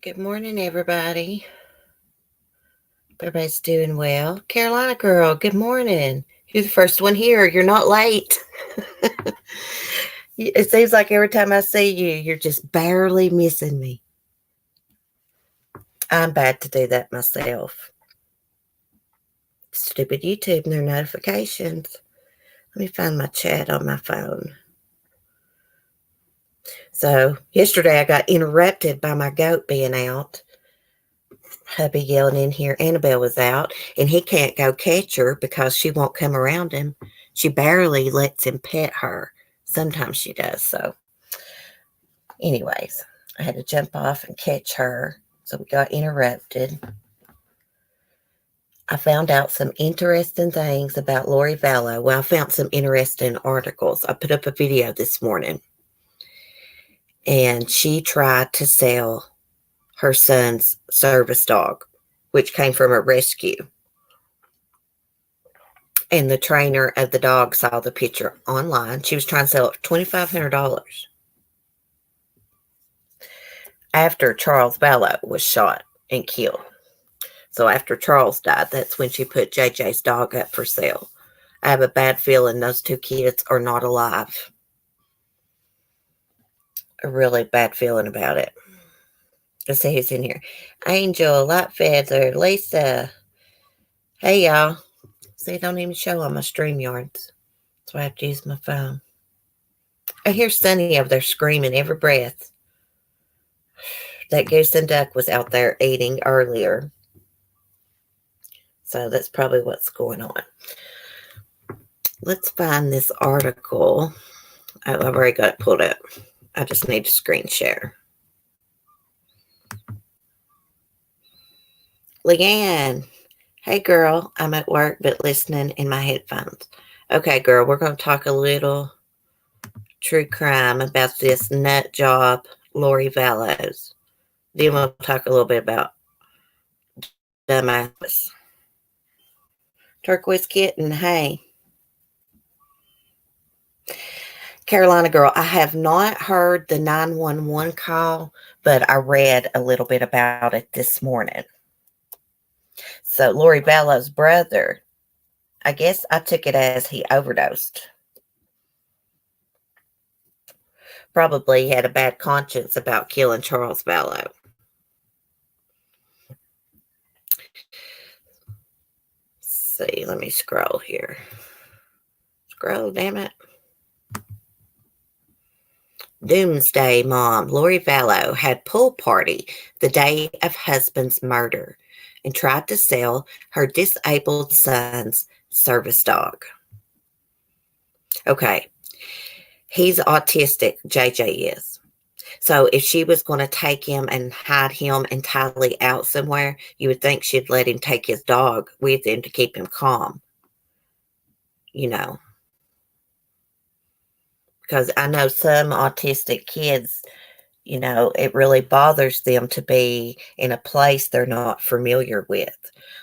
Good morning, everybody. Everybody's doing well. Carolina girl, good morning. You're the first one here. You're not late. It seems like every time I see you, you're just barely missing me. I'm bad to do that myself. Stupid YouTube and their notifications. Let me find my chat on my phone. So, yesterday I got interrupted by my goat being out. Hubby yelling in here. Annabelle was out, and he can't go catch her because she won't come around him. She barely lets him pet her. Sometimes she does. So, anyways, I had to jump off and catch her. So we got interrupted. I found out some interesting things about Lori Vallow. Well, I found some interesting articles. I put up a video this morning, and she tried to sell her son's service dog, which came from a rescue. And the trainer of the dog saw the picture online. She was trying to sell it for $2,500 after Charles Vallow was shot and killed. So after Charles died, that's when she put JJ's dog up for sale. I have a bad feeling those two kids are not alive. A really bad feeling about it. Let's see who's in here. Angel, Light Feather, Lisa. Hey, y'all. See, it don't even show on my StreamYards. So I have to use my phone. I hear Sunny over there screaming every breath. That goose and duck was out there eating earlier. So that's probably what's going on. Let's find this article. I've already got it pulled up. I just need to screen share. Leanne. Hey, girl. I'm at work, but listening in my headphones. Okay, girl. We're going to talk a little true crime about this nut job, Lori Vallow. Then we'll talk a little bit about dumbass. Turquoise Kitten, hey. Carolina girl, I have not heard the 911 call, but I read a little bit about it this morning. So Lori Vallow's brother, I guess I took it as he overdosed. Probably had a bad conscience about killing Charles Vallow. Let's see, let me scroll here. Scroll, damn it. Doomsday Mom, Lori Vallow, had pool party the day of husband's murder and tried to sell her disabled son's service dog. Okay, he's autistic, JJ is. So if she was going to take him and hide him entirely out somewhere, you would think she'd let him take his dog with him to keep him calm. You know. Because I know some autistic kids, you know, it really bothers them to be in a place they're not familiar with.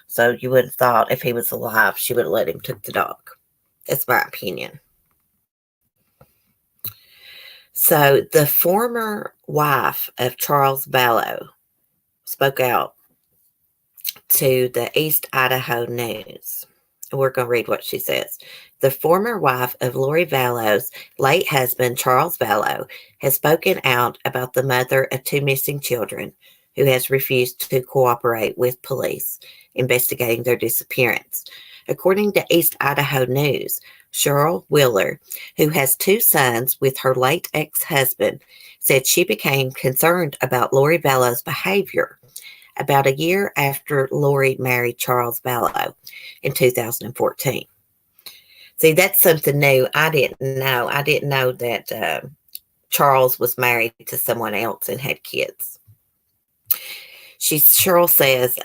So you would have thought if he was alive, she would have let him take the dog. That's my opinion. So the former wife of Charles Vallow spoke out to the East Idaho News. We're going to read what she says. The former wife of Lori Vallow's late husband, Charles Vallow, has spoken out about the mother of two missing children who has refused to cooperate with police investigating their disappearance. According to East Idaho News, Cheryl Wheeler, who has two sons with her late ex-husband, said she became concerned about Lori Vallow's behavior about a year after Lori married Charles Vallow in 2014. See, that's something new. I didn't know. I didn't know that Charles was married to someone else and had kids. Cheryl says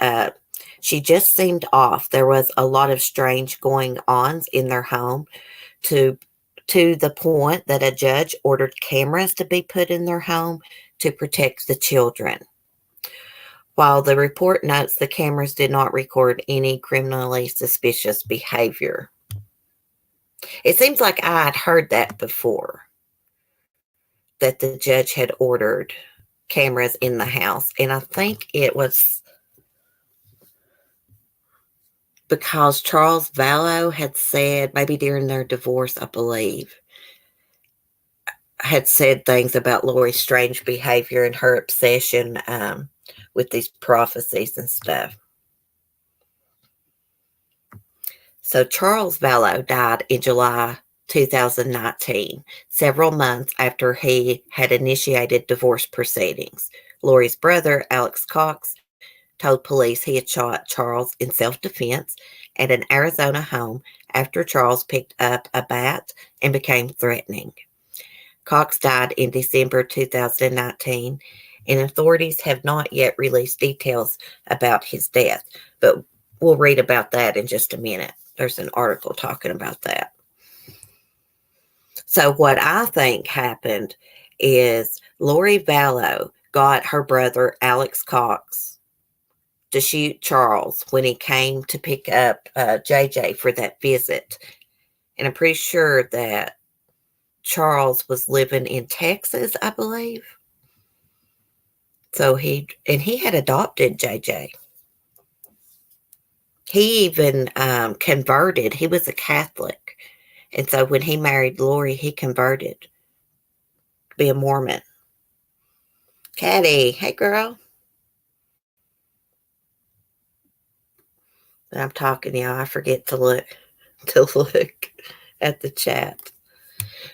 she just seemed off. There was a lot of strange going ons in their home to the point that a judge ordered cameras to be put in their home to protect the children. While the report notes the cameras did not record any criminally suspicious behavior. It seems like I had heard that before, that the judge had ordered cameras in the house. And I think it was because Charles Vallow had said, maybe during their divorce, I believe, had said things about Lori's strange behavior and her obsession with these prophecies and stuff. So Charles Vallow died in July 2019, several months after he had initiated divorce proceedings. Lori's brother, Alex Cox, told police he had shot Charles in self-defense at an Arizona home after Charles picked up a bat and became threatening. Cox died in December 2019, and authorities have not yet released details about his death, but we'll read about that in just a minute. There's an article talking about that. So what I think happened is Lori Vallow got her brother Alex Cox to shoot Charles when he came to pick up JJ for that visit. And I'm pretty sure that Charles was living in Texas, I believe. So he had adopted JJ. He even converted. He was a Catholic. And so when he married Lori, he converted to be a Mormon. Caddy, hey girl. When I'm talking, y'all, I forget to look at the chat.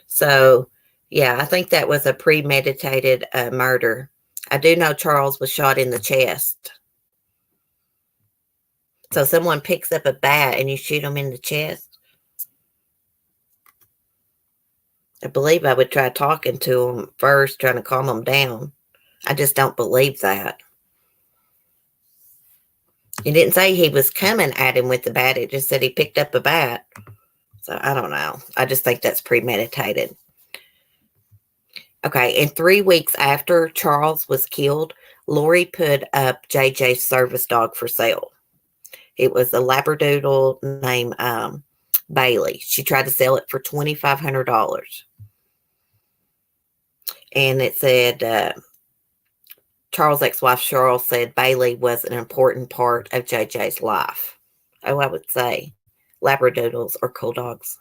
So, yeah, I think that was a premeditated murder. I do know Charles was shot in the chest. So someone picks up a bat and you shoot them in the chest. I believe I would try talking to them first, trying to calm them down. I just don't believe that. It didn't say he was coming at him with the bat. It just said he picked up a bat. So I don't know. I just think that's premeditated. Okay, and 3 weeks after Charles was killed, Lori put up JJ's service dog for sale. It was a Labradoodle named Bailey. She tried to sell it for $2,500. And it said, Charles' ex-wife Cheryl said Bailey was an important part of JJ's life. Oh, I would say Labradoodles are cool dogs.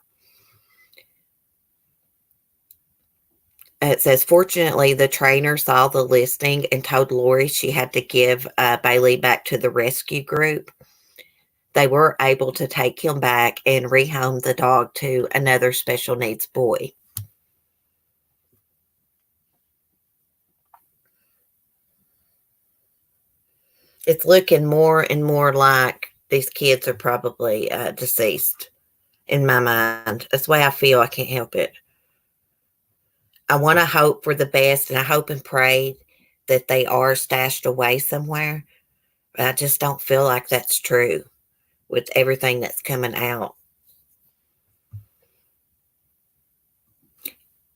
It says, fortunately, the trainer saw the listing and told Lori she had to give Bailey back to the rescue group. They were able to take him back and rehome the dog to another special needs boy. It's looking more and more like these kids are probably deceased in my mind. That's the way I feel. I can't help it. I want to hope for the best, and I hope and pray that they are stashed away somewhere. But I just don't feel like that's true with everything that's coming out.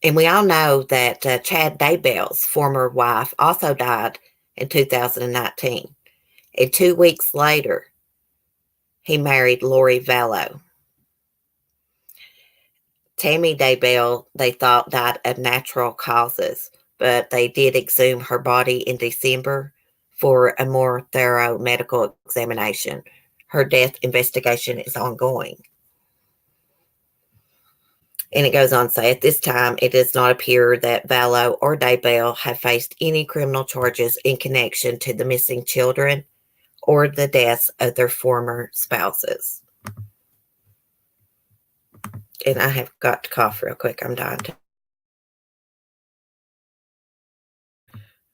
And we all know that Chad Daybell's former wife also died in 2019. And 2 weeks later, he married Lori Vallow. Tammy Daybell, they thought, died of natural causes, but they did exhume her body in December for a more thorough medical examination. Her death investigation is ongoing. And it goes on to say, at this time, it does not appear that Vallow or Daybell have faced any criminal charges in connection to the missing children or the deaths of their former spouses. And I have got to cough real quick. I'm dying.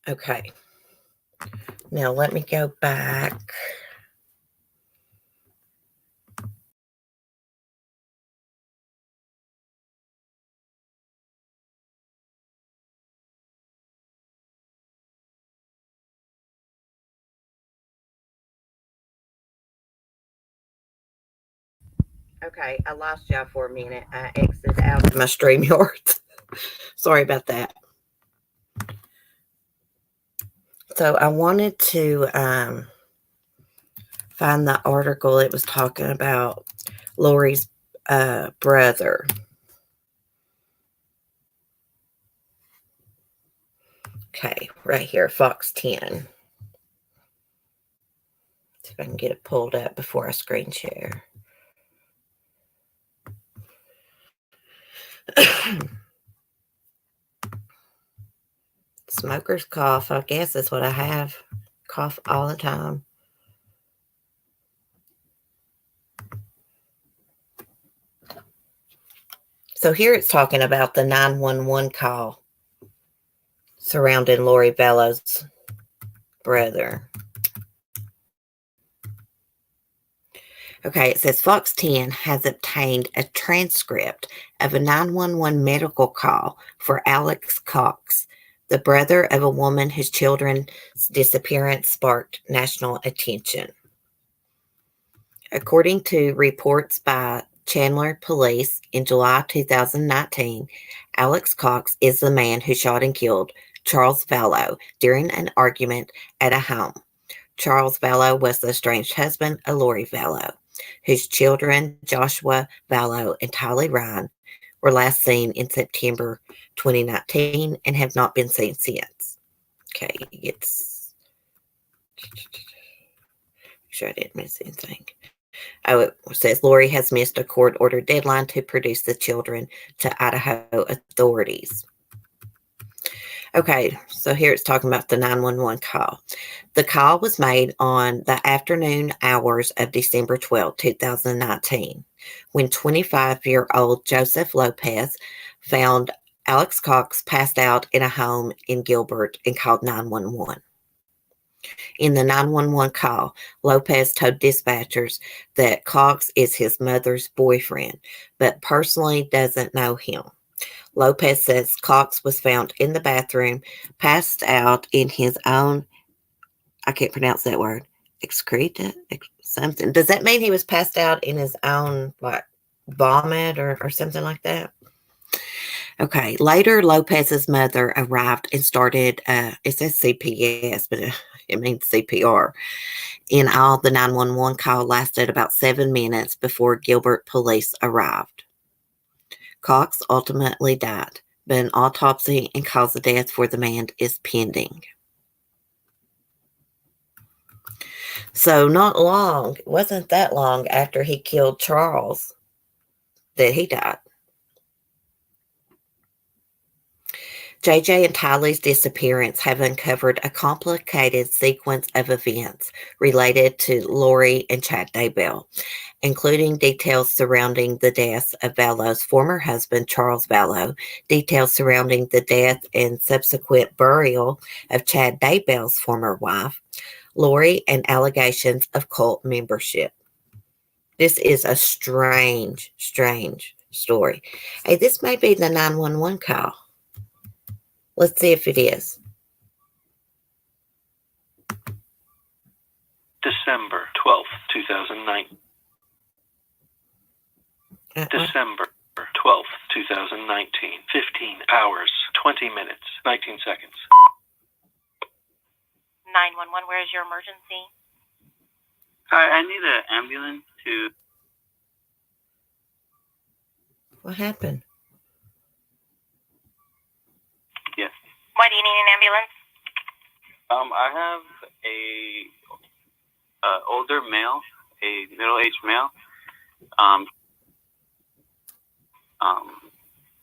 Okay. Now let me go back. Okay, I lost y'all for a minute. I exited out of my StreamYard. Sorry about that. So I wanted to find the article. It was talking about Lori's brother. Okay, right here, Fox 10. See if I can get it pulled up before I screen share. Smoker's cough, I guess that's what I have. Cough all the time. So here it's talking about the 911 call surrounding Lori Vallow's brother. Okay, it says Fox 10 has obtained a transcript of a 911 medical call for Alex Cox, the brother of a woman whose children's disappearance sparked national attention. According to reports by Chandler Police in July 2019, Alex Cox is the man who shot and killed Charles Vallow during an argument at a home. Charles Vallow was the estranged husband of Lori Vallow, whose children, Joshua Vallow and Tylee Ryan, were last seen in September 2019 and have not been seen since. Okay, it's... Make sure I didn't miss anything. Oh, it says Lori has missed a court-ordered deadline to produce the children to Idaho authorities. Okay, so here it's talking about the 911 call. The call was made on the afternoon hours of December 12, 2019, when 25-year-old Joseph Lopez found Alex Cox passed out in a home in Gilbert and called 911. In the 911 call, Lopez told dispatchers that Cox is his mother's boyfriend, but personally doesn't know him. Lopez says Cox was found in the bathroom, passed out in his own, I can't pronounce that word, excreta, something. Does that mean he was passed out in his own, like, vomit or something like that? Okay, later Lopez's mother arrived and started, it says CPS, but it means CPR. In all, the 911 call lasted about 7 minutes before Gilbert police arrived. Cox ultimately died, but an autopsy and cause of death for the man is pending. So not long, it wasn't that long after he killed Charles that he died. JJ and Tylee's disappearance have uncovered a complicated sequence of events related to Lori and Chad Daybell, including details surrounding the deaths of Vallow's former husband, Charles Vallow, details surrounding the death and subsequent burial of Chad Daybell's former wife, Lori, and allegations of cult membership. This is a strange story. Hey, this may be the 911 call. Let's see if it is. December 12th, 2009. December 12th, 2019. 15 hours, 20 minutes, 19 seconds. 911, where is your emergency? Hi, I need an ambulance to... What happened? Yes. Why do you need an ambulance? I have a older male, a middle-aged male.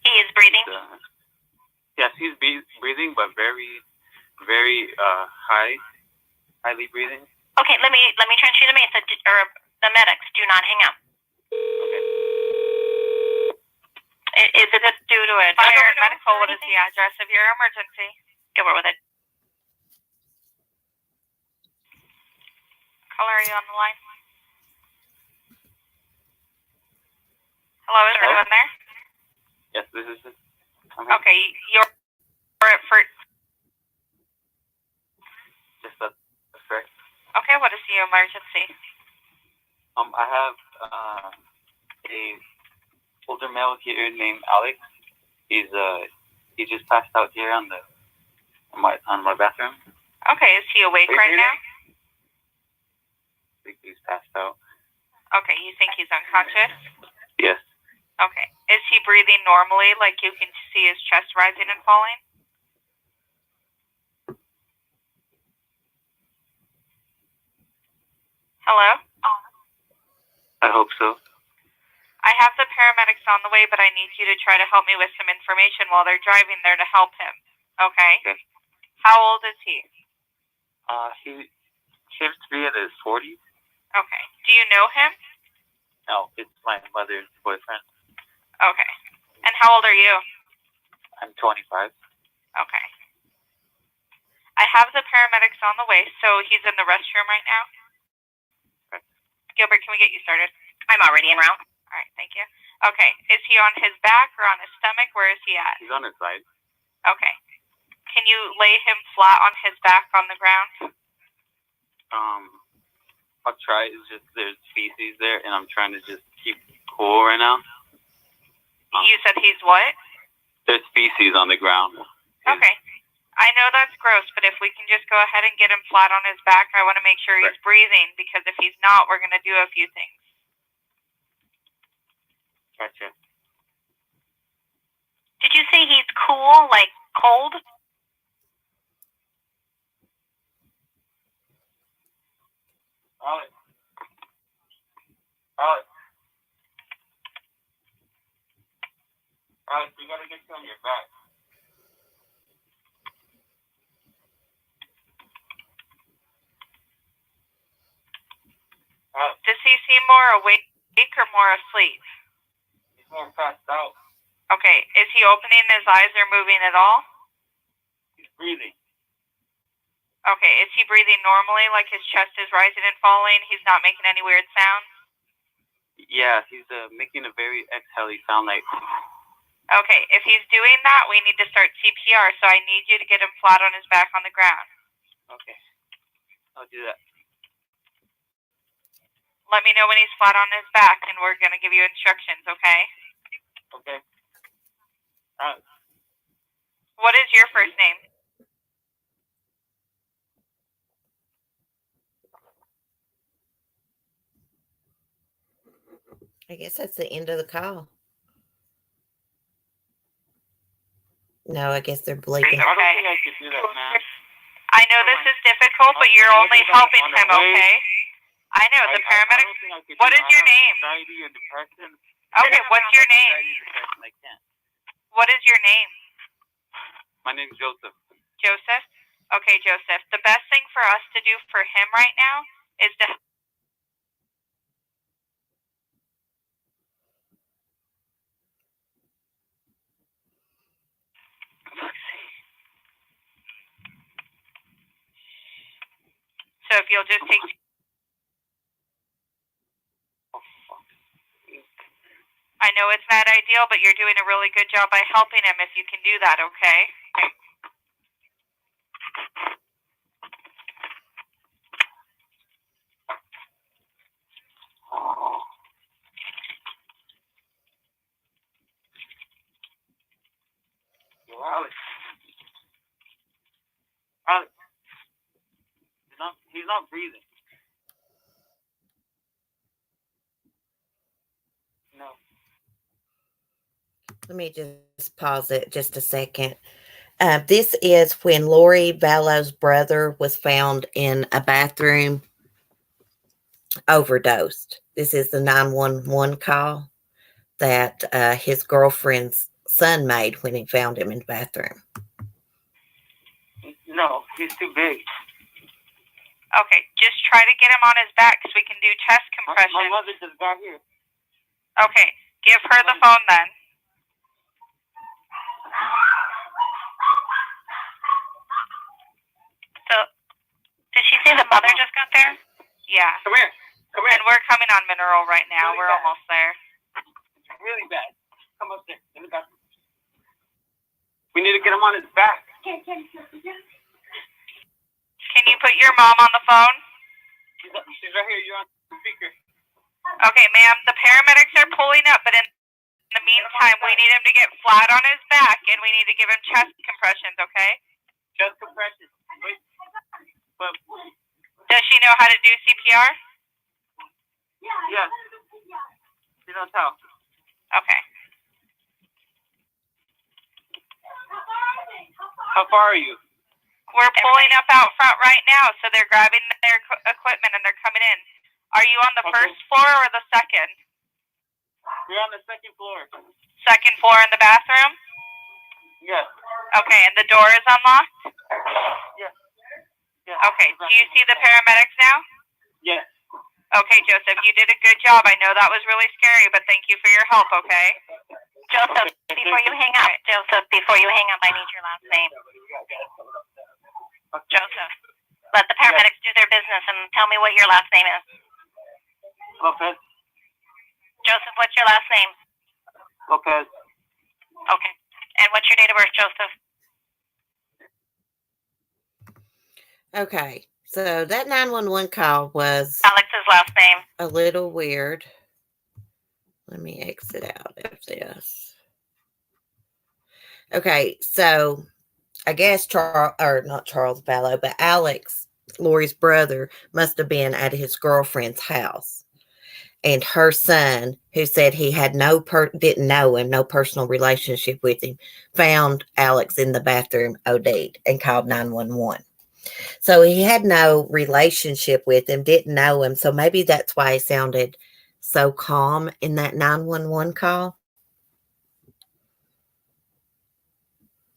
He is breathing? Yes, he's breathing, but very, very highly breathing. Okay, let me transfer you the medics. Do not hang up. Okay. Is it due to a fire medical? What is the address of your emergency? Go with it. Caller, are you on the line? Hello, is there anyone there? Yes, this is it. Okay, you're for... Yes, that's correct. Okay, what is the emergency? I have a older male here named Alex. He just passed out here on my bathroom. Okay, is he awake right now? I think he's passed out. Okay, you think he's unconscious? Yes. Okay. Is he breathing normally, like you can see his chest rising and falling? Hello? I hope so. I have the paramedics on the way, but I need you to try to help me with some information while they're driving there to help him. Okay? Okay. How old is he? He seems to be in his 40s. Okay. Do you know him? No, it's my mother's boyfriend. Okay. And how old are you? I'm 25. Okay. I have the paramedics on the way, so he's in the restroom right now. Okay. Gilbert, can we get you started? I'm already en route. All right, thank you. Okay. Is he on his back or on his stomach? Where is he at? He's on his side. Okay. Can you lay him flat on his back on the ground? I'll try. It's just there's feces there, and I'm trying to just keep cool right now. You said he's what? There's feces on the ground. Okay. I know that's gross, but if we can just go ahead and get him flat on his back, I want to make sure he's breathing, because if he's not, we're going to do a few things. Gotcha. Did you say he's cool, like cold? Alex. Alex. Alex, you gotta get on your back. Does he seem more awake or more asleep? He's more passed out. Okay. Is he opening his eyes or moving at all? He's breathing. Okay. Is he breathing normally, like his chest is rising and falling? He's not making any weird sounds? Yeah, he's making a very exhale sound like. Okay. If he's doing that, we need to start CPR, so I need you to get him flat on his back on the ground. Okay. I'll do that. Let me know when he's flat on his back, and we're going to give you instructions, okay? Okay. What is your first name? I guess that's the end of the call. No, I guess they're bleeping. I don't think I could do that, man. I know this is difficult, but you're only helping him, okay? I know, the paramedics. What is your name? Anxiety and depression. Okay, what's your name? I can't. What is your name? My name's Joseph. Joseph? Okay, Joseph. The best thing for us to do for him right now is to... So if you'll just take... I know it's not ideal, but you're doing a really good job by helping him if you can do that, okay? Alex. Alex. He's not breathing. No. Let me just pause it just a second. This is when Lori Vallow's brother was found in a bathroom overdosed. This is the 911 call that his girlfriend's son made when he found him in the bathroom. No, he's too big. Okay, just try to get him on his back so we can do chest compression. My mother just got here. Okay, give her the phone then. So, did she say the mother just got there? Yeah. Come here. Come here. And we're coming on Mineral right now. Really we're bad. almost there. It's really bad. Come upstairs. In the bathroom. We need to get him on his back. Can you put your mom on the phone? She's right here. You're on speaker. Okay, ma'am. The paramedics are pulling up, but in the meantime, we need him to get flat on his back, and we need to give him chest compressions, okay? Chest compression. Wait. But, Does she know how to do CPR? yes. She knows how. Okay. How far are you? We're pulling up out front right now, so they're grabbing their equipment and they're coming in. Are you on the Okay. first floor or the second? We're on the second floor. Second floor in the bathroom? Yes. Okay, and the door is unlocked? Yes. Yes. Okay, do you see the paramedics now? Yes. Okay, Joseph, you did a good job. I know that was really scary, but thank you for your help, okay? Joseph, before you hang up, I need your last name. Joseph, let the paramedics do their business and tell me what your last name is. Lopez. Joseph, what's your last name? Lopez. Okay. And what's your date of birth, Joseph? Okay, so that 911 call was Alex's last name. a little weird. Let me exit out of this. Okay, so I guess not Charles Vallow, but Alex, Lori's brother, must have been at his girlfriend's house. And her son, who said he had didn't know him, no personal relationship with him, found Alex in the bathroom OD'd and called 911. So he had no relationship with him, didn't know him. So maybe that's why he sounded so calm in that 911 call.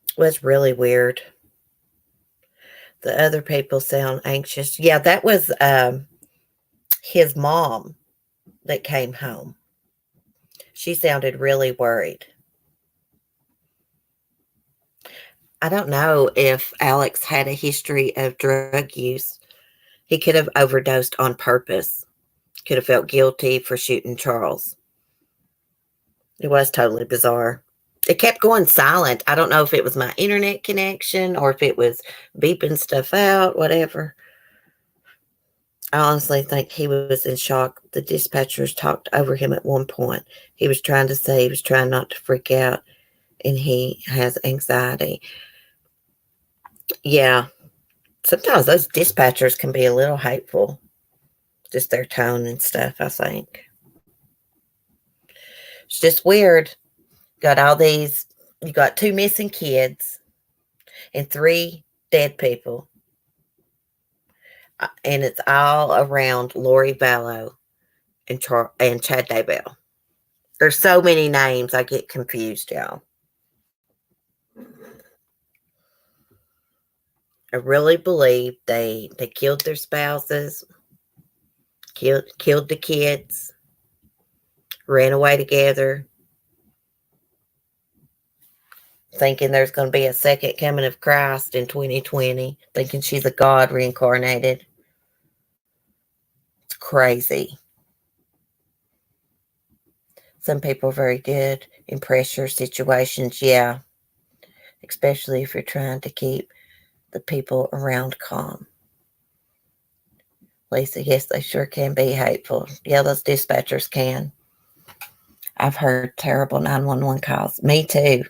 It was really weird. The other people sound anxious. Yeah, that was his mom that came home. She sounded really worried. I don't know if Alex had a history of drug use. He could have overdosed on purpose. Could have felt guilty for shooting Charles. It was totally bizarre. It kept going silent. I don't know if it was my internet connection or if it was beeping stuff out, whatever. I honestly think he was in shock. The dispatchers talked over him at one point. He was trying to say he was trying not to freak out, and he has anxiety. Yeah, sometimes those dispatchers can be a little hateful. Just their tone and stuff, I think. It's just weird. Got all these, you got 2 missing kids and 3 dead people. And it's all around Lori Vallow and Chad Daybell. There's so many names, I get confused, y'all. I really believe they killed their spouses, killed the kids, ran away together, thinking there's going to be a second coming of Christ in 2020, thinking she's a God reincarnated. It's crazy. Some people are very good in pressure situations, yeah, especially if you're trying to keep the people around calm. Lisa, yes, they sure can be hateful. Yeah, those dispatchers can. I've heard terrible 911 calls. Me too.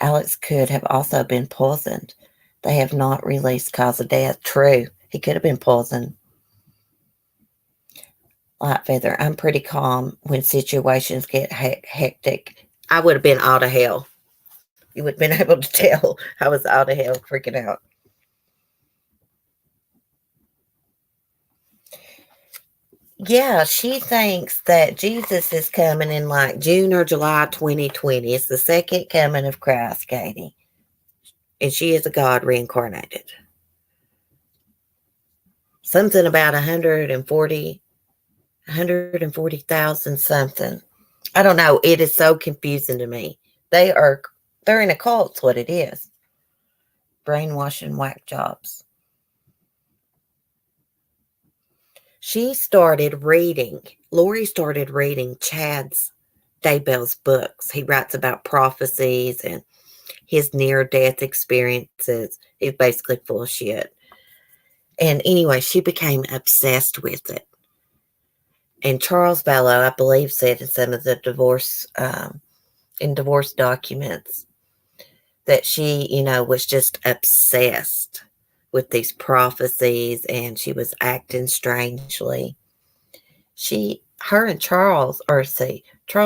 Alex could have also been poisoned. They have not released cause of death. True. He could have been poisoned. Light Feather, I'm pretty calm when situations get hectic. I would have been out of hell. You would have been able to tell I was out of hell freaking out. Yeah, she thinks that Jesus is coming in like June or July 2020. It's the second coming of Christ, Katie. And she is a God reincarnated. Something about 140,000 something. I don't know. It is so confusing to me. They're in a cult's what it is. Brainwashing whack jobs. Lori started reading Chad's Daybell's books. He writes about prophecies and his near-death experiences. He's basically full of shit. And anyway, she became obsessed with it. And Charles Vallow, I believe, said in some of the divorce documents that she, was just obsessed with these prophecies, and she was acting strangely. Charles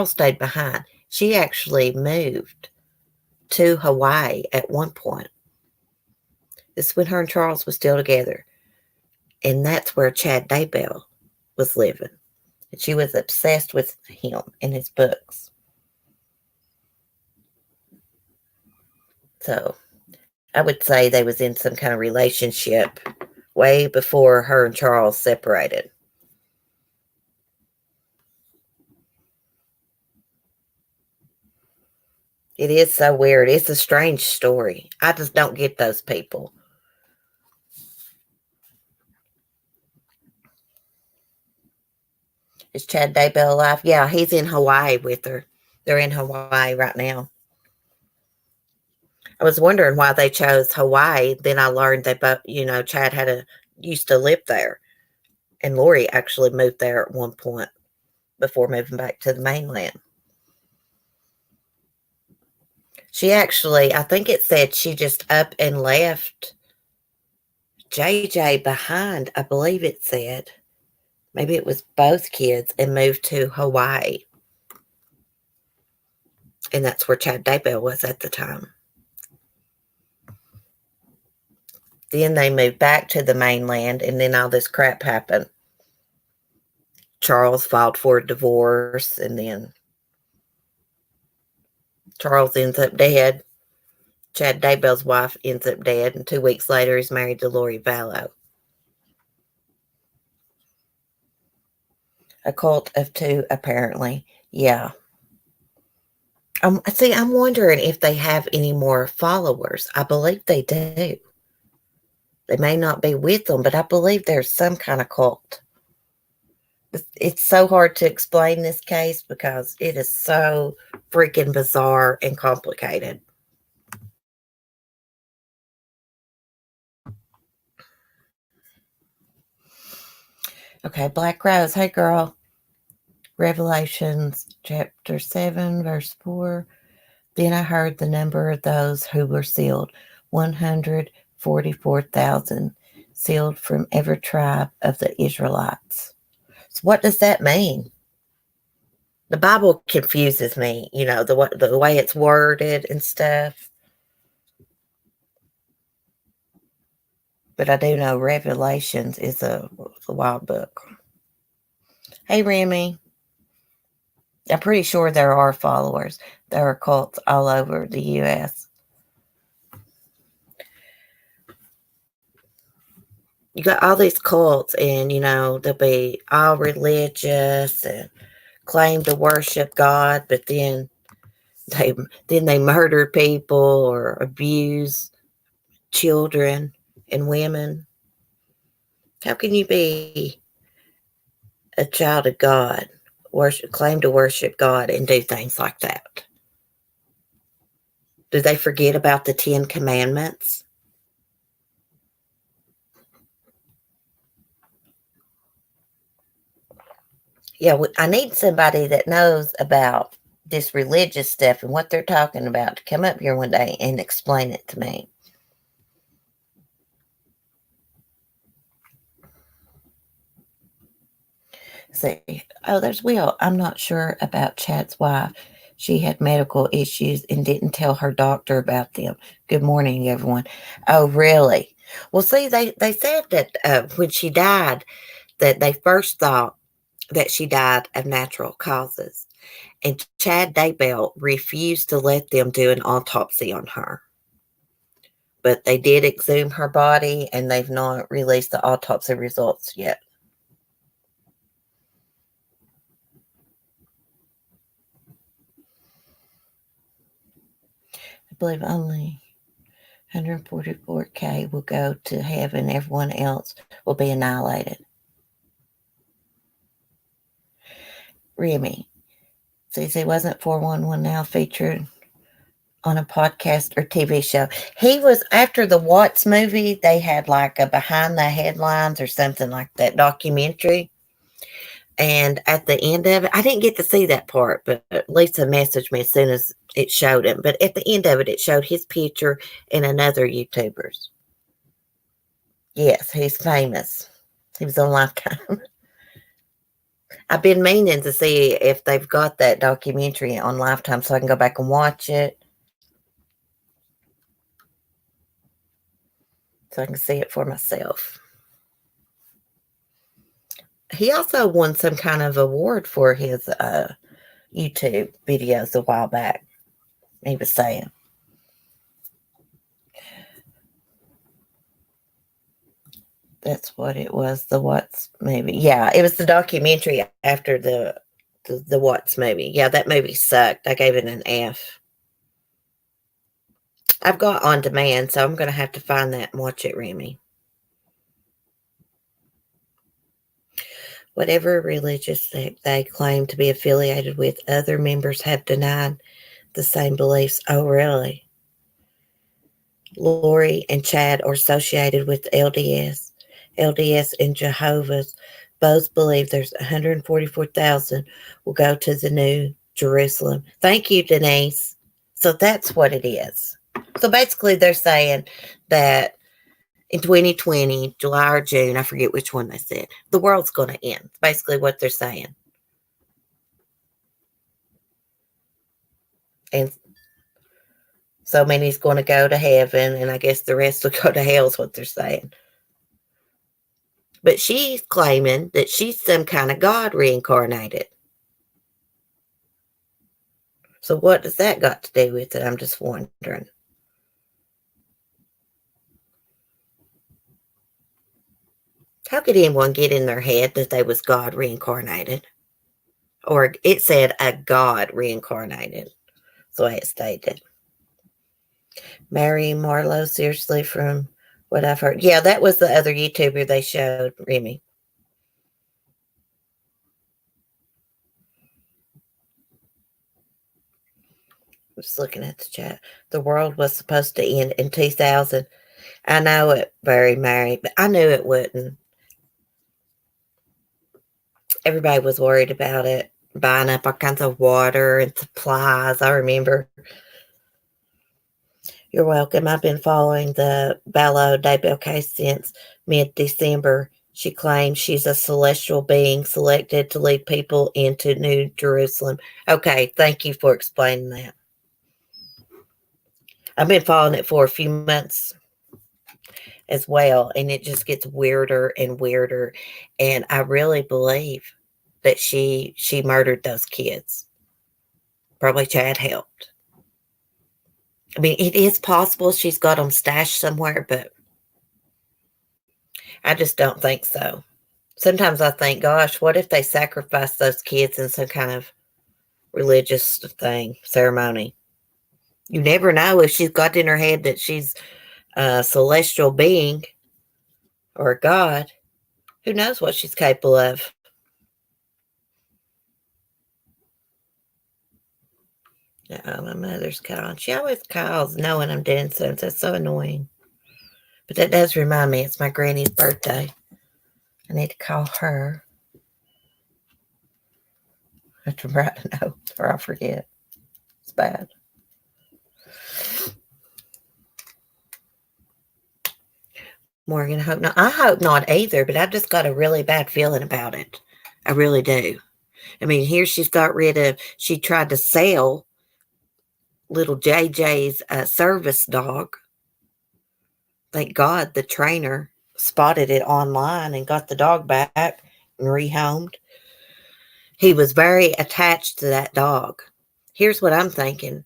stayed behind. She actually moved to Hawaii at one point. This is when her and Charles was still together. And that's where Chad Daybell was living. And she was obsessed with him and his books. So I would say they was in some kind of relationship way before her and Charles separated. It is so weird. It's a strange story. I just don't get those people. Is Chad Daybell alive? Yeah, he's in Hawaii with her. They're in Hawaii right now. I was wondering why they chose Hawaii. Then I learned that both, Chad used to live there. And Lori actually moved there at one point before moving back to the mainland. She actually, I think it said she just up and left JJ behind. I believe it said. Maybe it was both kids and moved to Hawaii. And that's where Chad Daybell was at the time. Then they moved back to the mainland, and then all this crap happened. Charles filed for a divorce, and then Charles ends up dead. Chad Daybell's wife ends up dead, and 2 weeks later, he's married to Lori Vallow. A cult of 2, apparently. Yeah. I'm wondering if they have any more followers. I believe they do. They may not be with them, but I believe there's some kind of cult. It's so hard to explain this case because it is so freaking bizarre and complicated. Okay, Black Rose. Hey, girl. Revelations chapter 7, verse 4. Then I heard the number of those who were sealed, 144,000, sealed from every tribe of the Israelites. So what does that mean? The Bible confuses me, the way it's worded and stuff. But I do know Revelations is a wild book. Hey, Remy. I'm pretty sure there are followers. There are cults all over the U.S. You got all these cults, and, they'll be all religious and claim to worship God, but then they murder people or abuse children and women. How can you be a child of God, claim to worship God, and do things like that? Do they forget about the 10 Commandments? Yeah, I need somebody that knows about this religious stuff and what they're talking about to come up here one day and explain it to me. See, there's Will. I'm not sure about Chad's wife. She had medical issues and didn't tell her doctor about them. Good morning, everyone. Oh, really? Well, see, they said that when she died, that they first thought that she died of natural causes. And Chad Daybell refused to let them do an autopsy on her. But they did exhume her body, and they've not released the autopsy results yet. I believe only 144K will go to heaven. Everyone else will be annihilated. Remy. CC, wasn't 411 now featured on a podcast or TV show? He was, after the Watts movie, they had like a behind the headlines or something like that documentary. And at the end of it, I didn't get to see that part, but Lisa messaged me as soon as it showed him. But at the end of it, it showed his picture and another YouTuber's. Yes, he's famous. He was on Lifetime. I've been meaning to see if they've got that documentary on Lifetime so I can go back and watch it. So I can see it for myself. he also won some kind of award for his YouTube videos a while back. He was saying. That's what it was. The Watts movie. Yeah, it was the documentary after the Watts movie. Yeah, that movie sucked. I gave it an F. I've got on demand, so I'm going to have to find that and watch it, Remy. Whatever religious sect they claim to be affiliated with, other members have denied the same beliefs. Oh, really? Lori and Chad are associated with LDS. LDS and Jehovah's both believe there's 144,000 will go to the New Jerusalem. Thank you, Denise. So that's what it is. So basically they're saying that in 2020, July or June, I forget which one they said, the world's going to end. Basically what they're saying. And so many's going to go to heaven, and I guess the rest will go to hell is what they're saying. But she's claiming that she's some kind of God reincarnated. So what does that got to do with it? I'm just wondering. How could anyone get in their head that they was God reincarnated? Or it said a God reincarnated. That's the way it stated. Mary Marlowe, seriously, from what I've heard. Yeah, that was the other YouTuber they showed, Remy. Just looking at the chat. The world was supposed to end in 2000. I know it, very Mary, but I knew it wouldn't. Everybody was worried about it, buying up all kinds of water and supplies. I remember. You're welcome. I've been following the Vallow debut case since mid-December. She claims she's a celestial being selected to lead people into New Jerusalem. Okay, thank you for explaining that. I've been following it for a few months as well, and it just gets weirder and weirder. And I really believe that she murdered those kids. Probably Chad helped. I mean, it is possible she's got them stashed somewhere, but I just don't think so. Sometimes I think, gosh, what if they sacrificed those kids in some kind of religious thing, ceremony? You never know if she's got in her head that she's a celestial being or a god. Who knows what she's capable of? My mother's calling. She always calls knowing I'm doing something. That's so annoying. But that does remind me, it's my granny's birthday. I need to call her. I have to write a note or I'll forget. It's bad. Morgan, I hope not either, but I've just got a really bad feeling about it. I really do. I mean, here she tried to sell little JJ's service dog. Thank God the trainer spotted it online and got the dog back and rehomed. He was very attached to that dog. Here's what I'm thinking.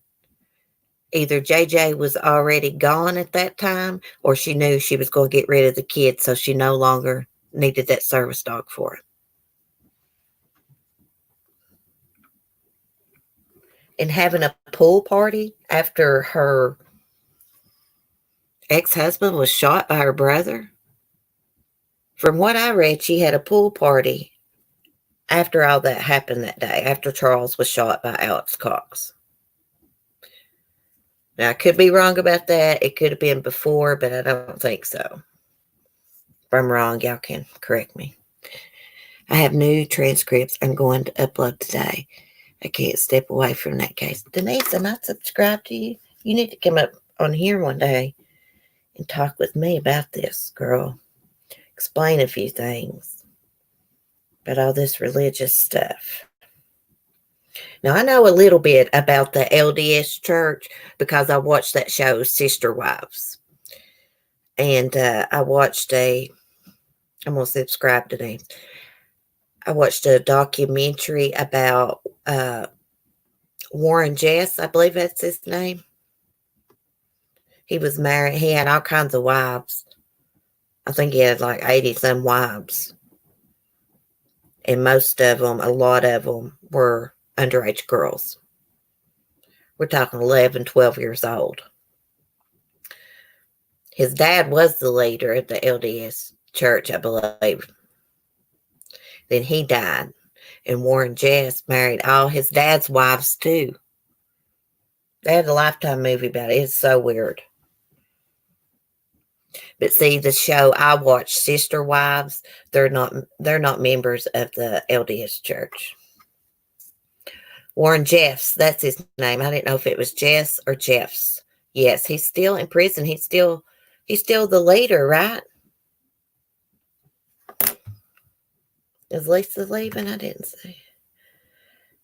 Either JJ was already gone at that time, or she knew she was going to get rid of the kid, so she no longer needed that service dog for it. And having a pool party after her ex-husband was shot by her brother. From what I read, she had a pool party after all that happened that day, after Charles was shot by Alex Cox. Now, I could be wrong about that. It could have been before, but I don't think so. If I'm wrong, y'all can correct me. I have new transcripts I'm going to upload today. I can't step away from that case. Denise, am I subscribed to you? You need to come up on here one day and talk with me about this, girl. Explain a few things about all this religious stuff. Now, I know a little bit about the LDS church because I watched that show, Sister Wives. And I watched I'm going to subscribe to them. I watched a documentary about Warren Jeffs, I believe that's his name. He was married. He had all kinds of wives. I think he had like 80-some wives. And most of them, a lot of them, were underage girls. We're talking 11, 12 years old. His dad was the leader of the LDS church, I believe. Then he died. And Warren Jeffs married all his dad's wives, too. They had a Lifetime movie about it. It's so weird. But see, the show I watched, Sister Wives, they're not members of the LDS church. Warren Jeffs, that's his name. I didn't know if it was Jess or Jeffs. Yes, he's still in prison. He's still the leader, right? Is Lisa leaving? I didn't see.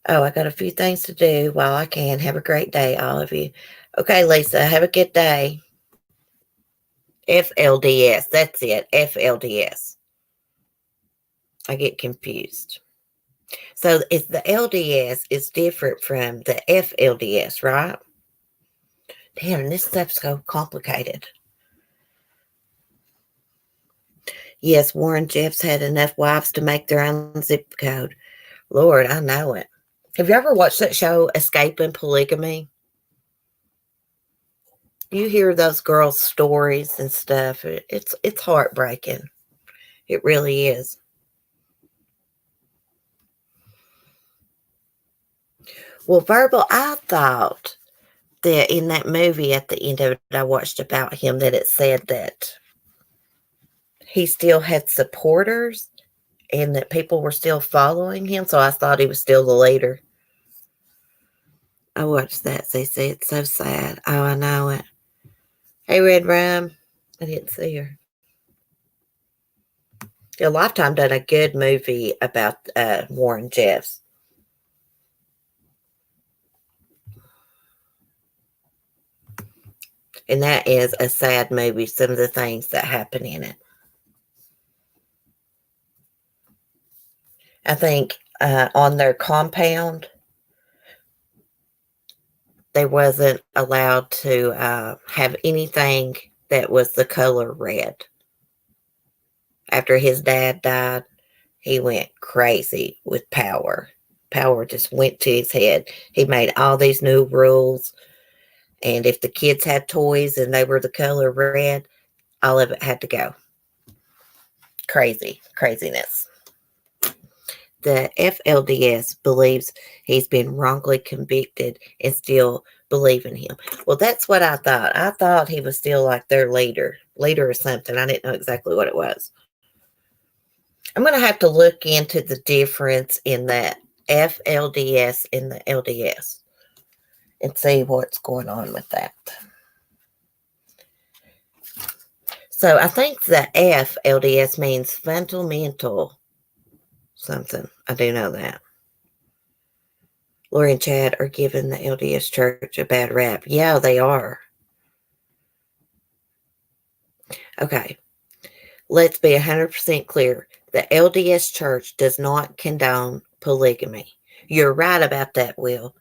Oh, I got a few things to do while I can. Have a great day, all of you. Okay, Lisa, have a good day. FLDS, that's it, FLDS. I get confused. So if the LDS is different from the FLDS, right? Damn, this stuff's so complicated. Yes, Warren Jeffs had enough wives to make their own zip code. Lord, I know it. Have you ever watched that show, Escaping Polygamy? You hear those girls' stories and stuff. It's heartbreaking. It really is. Well, Verbal, I thought that in that movie at the end of it, I watched about him, that it said that he still had supporters and that people were still following him. So I thought he was still the leader. I watched that. They say it's so sad. Oh, I know it. Hey, Red Rum. I didn't see her. Yeah, Lifetime done a good movie about Warren Jeffs. And that is a sad movie, some of the things that happen in it. I think on their compound, they wasn't allowed to have anything that was the color red. After his dad died, he went crazy with power. Power just went to his head. He made all these new rules. And if the kids had toys and they were the color red, all of it had to go. Craziness. The FLDS believes he's been wrongly convicted and still believe in him. Well, that's what I thought. I thought he was still like their leader or something. I didn't know exactly what it was. I'm going to have to look into the difference in that FLDS and the LDS and see what's going on with that. So I think the FLDS means fundamental something. I do know that. Lori and Chad are giving the LDS church a bad rap. Yeah, they are. Okay. Let's be 100% clear. The LDS church does not condone polygamy. You're right about that, Will.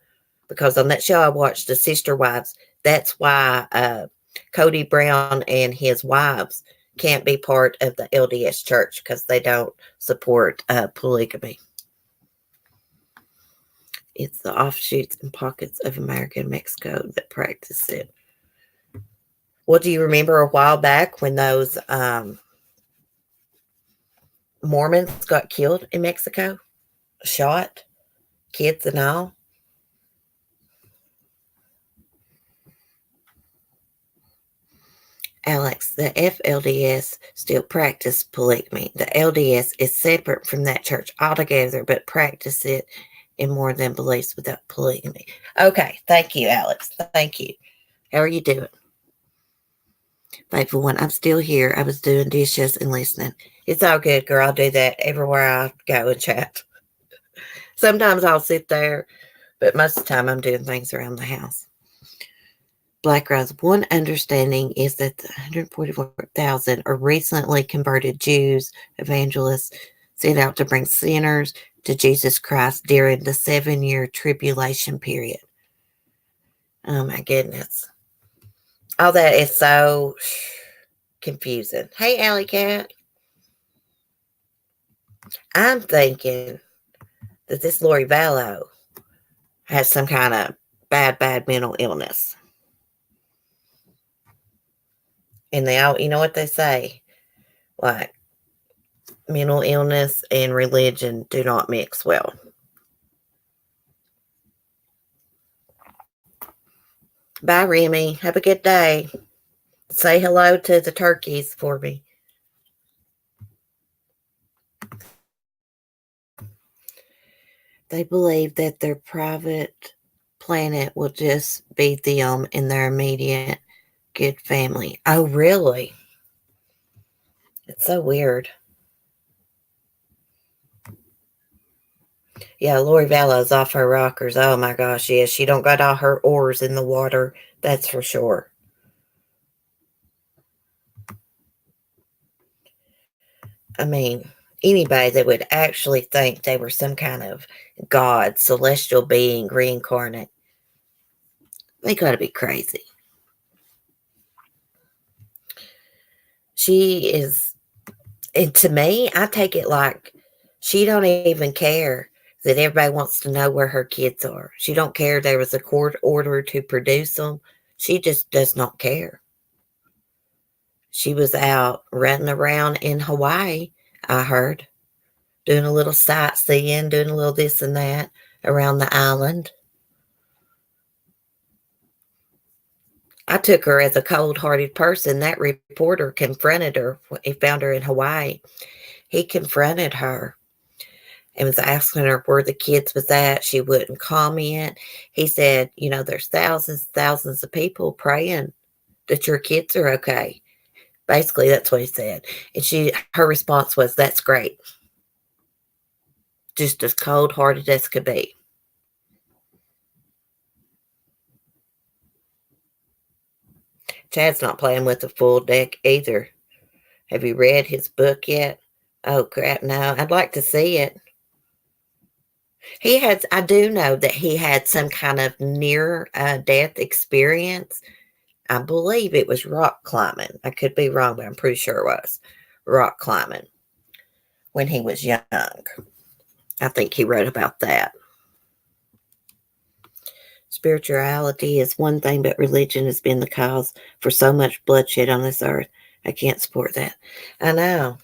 Because on that show I watched, The Sister Wives, that's why Cody Brown and his wives can't be part of the LDS church, because they don't support polygamy. It's the offshoots and pockets of America and Mexico that practice it. Well, do you remember a while back when those Mormons got killed in Mexico? Shot? Kids and all? Alex, the FLDS still practice polygamy. The LDS is separate from that church altogether, but practice it in more than beliefs without polygamy. Okay, thank you, Alex. Thank you. How are you doing? Faithful one, I'm still here. I was doing dishes and listening. It's all good, girl. I'll do that everywhere I go and chat. Sometimes I'll sit there, but most of the time I'm doing things around the house. Black Rose, one understanding is that the 144,000 are recently converted Jews, evangelists, sent out to bring sinners to Jesus Christ during the 7-year tribulation period. Oh my goodness. All that is so confusing. Hey, Alley Cat. I'm thinking that this Lori Vallow has some kind of bad mental illness. And they all, you know what they say? Like, mental illness and religion do not mix well. Bye, Remy. Have a good day. Say hello to the turkeys for me. They believe that their private planet will just be them and their immediate good family. Oh, really? It's so weird. Yeah, Lori Vallow's off her rockers. Oh my gosh, yes. She don't got all her oars in the water. That's for sure. I mean, anybody that would actually think they were some kind of god, celestial being, reincarnate, they gotta be crazy. She is, and to me, I take it like she don't even care that everybody wants to know where her kids are. She don't care there was a court order to produce them. She just does not care. She was out running around in Hawaii, I heard, doing a little sightseeing, doing a little this and that around the island. I took her as a cold-hearted person. That reporter confronted her. He found her in Hawaii. He confronted her and was asking her where the kids was at. She wouldn't comment. He said, you know, there's thousands of people praying that your kids are okay. Basically, that's what he said. And her response was, that's great. Just as cold-hearted as could be. Chad's not playing with the full deck either. Have you read his book yet? Oh, crap, no. I'd like to see it. I do know that he had some kind of near-death experience. I believe it was rock climbing. I could be wrong, but I'm pretty sure it was rock climbing when he was young. I think he wrote about that. Spirituality is one thing, but religion has been the cause for so much bloodshed on this earth. I can't support that. I know.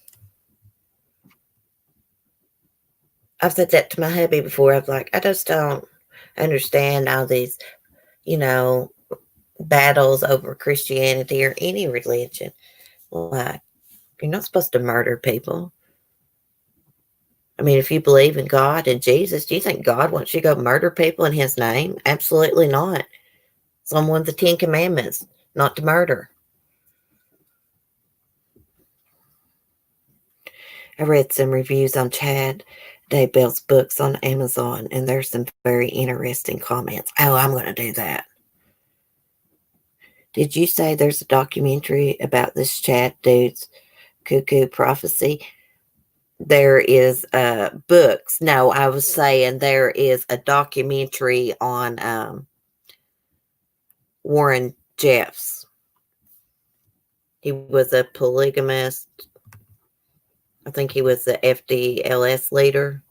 I've said that to my hubby before. I'm like, I just don't understand all these, battles over Christianity or any religion. Like, you're not supposed to murder people. I mean, if you believe in God and Jesus, do you think God wants you to go murder people in his name? Absolutely not. It's on one of the 10 Commandments, not to murder. I read some reviews on Chad Daybell's books on Amazon, and there's some very interesting comments. Oh, I'm going to do that. Did you say there's a documentary about this Chad dude's cuckoo prophecy? There is books. No, I was saying there is a documentary on Warren Jeffs. He was a polygamist. I think he was the FDLS leader.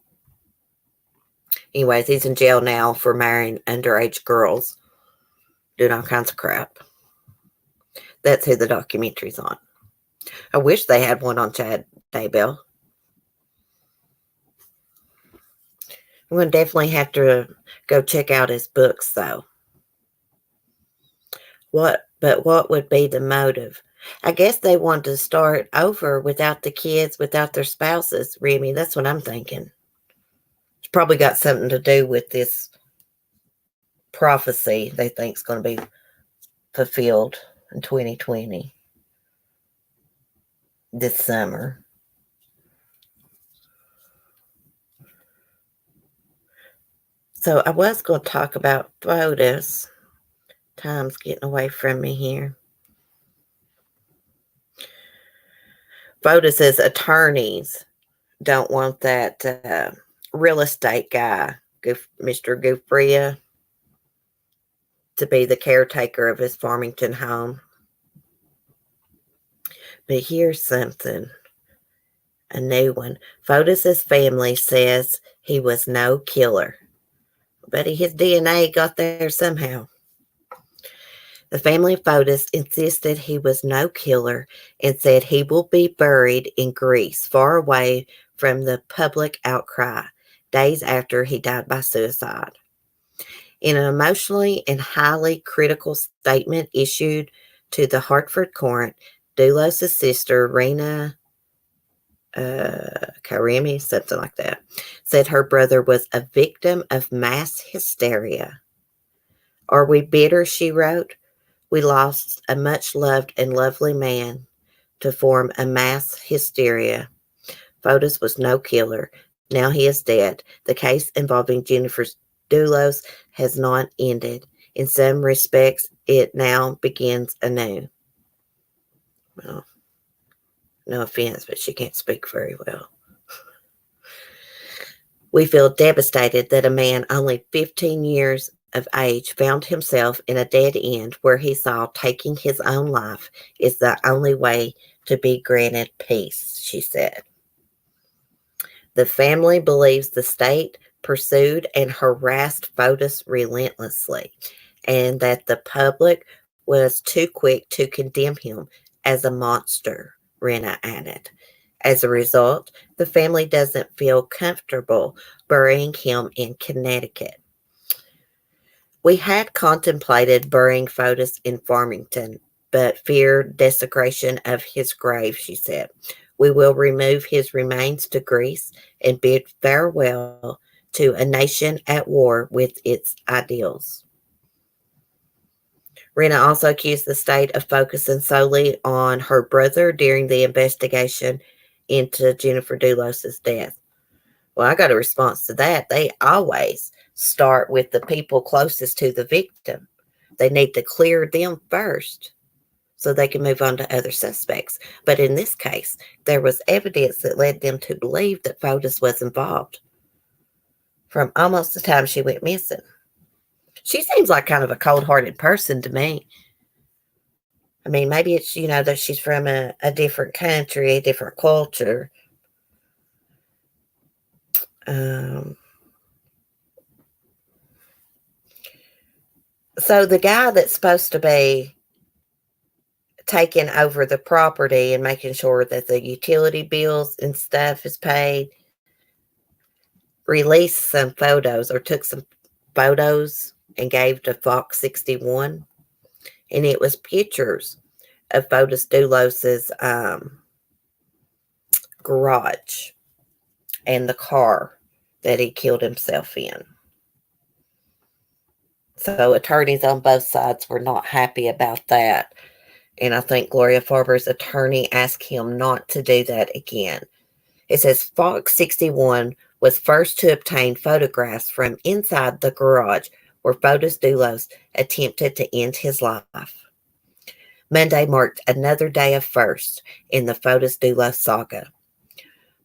Anyways, he's in jail now for marrying underage girls, doing all kinds of crap. That's who the documentary's on. I wish they had one on Chad Daybell. I'm going to definitely have to go check out his books, though. But what would be the motive? I guess they want to start over without the kids, without their spouses, Remy. That's what I'm thinking. It's probably got something to do with this prophecy they think is going to be fulfilled in 2020, this summer. So I was going to talk about Fotis. Time's getting away from me here. Fotis's attorneys don't want that real estate guy, Mr. Gufria, to be the caretaker of his Farmington home. But here's something, a new one. Fotis's family says he was no killer, but his DNA got there somehow. The family of Fotis insisted he was no killer and said he will be buried in Greece, far away from the public outcry, days after he died by suicide. In an emotionally and highly critical statement issued to the Hartford Courant, Dulos' sister, Rena Karimi, something like that, said her brother was a victim of mass hysteria. Are we bitter, she wrote? We lost a much-loved and lovely man to form a mass hysteria. Fotis was no killer. Now he is dead. The case involving Jennifer Dulos has not ended. In some respects, it now begins anew. Well, no offense, but she can't speak very well. We feel devastated that a man only 15 years of age found himself in a dead end where he saw taking his own life is the only way to be granted peace, she said. The family believes the state pursued and harassed Fotis relentlessly, and that the public was too quick to condemn him as a monster, Rena added. As a result, the family doesn't feel comfortable burying him in Connecticut. We had contemplated burying Fotis in Farmington, but feared desecration of his grave, she said. We will remove his remains to Greece and bid farewell to a nation at war with its ideals. Rena also accused the state of focusing solely on her brother during the investigation into Jennifer Dulos' death. Well, I got a response to that. They always start with the people closest to the victim. They need to clear them first so they can move on to other suspects. But in this case, there was evidence that led them to believe that Fotis was involved from almost the time she went missing. She seems like kind of a cold-hearted person to me. I mean, maybe it's, that she's from a different country, a different culture. So the guy that's supposed to be taking over the property and making sure that the utility bills and stuff is paid, released some photos or took some photos and gave to Fox 61. And it was pictures of Fotis Dulos's garage and the car that he killed himself in. So attorneys on both sides were not happy about that. And I think Gloria Farber's attorney asked him not to do that again. It says Fox 61 was first to obtain photographs from inside the garage where Fotis Dulos attempted to end his life. Monday marked another day of firsts in the Fotis Dulos saga.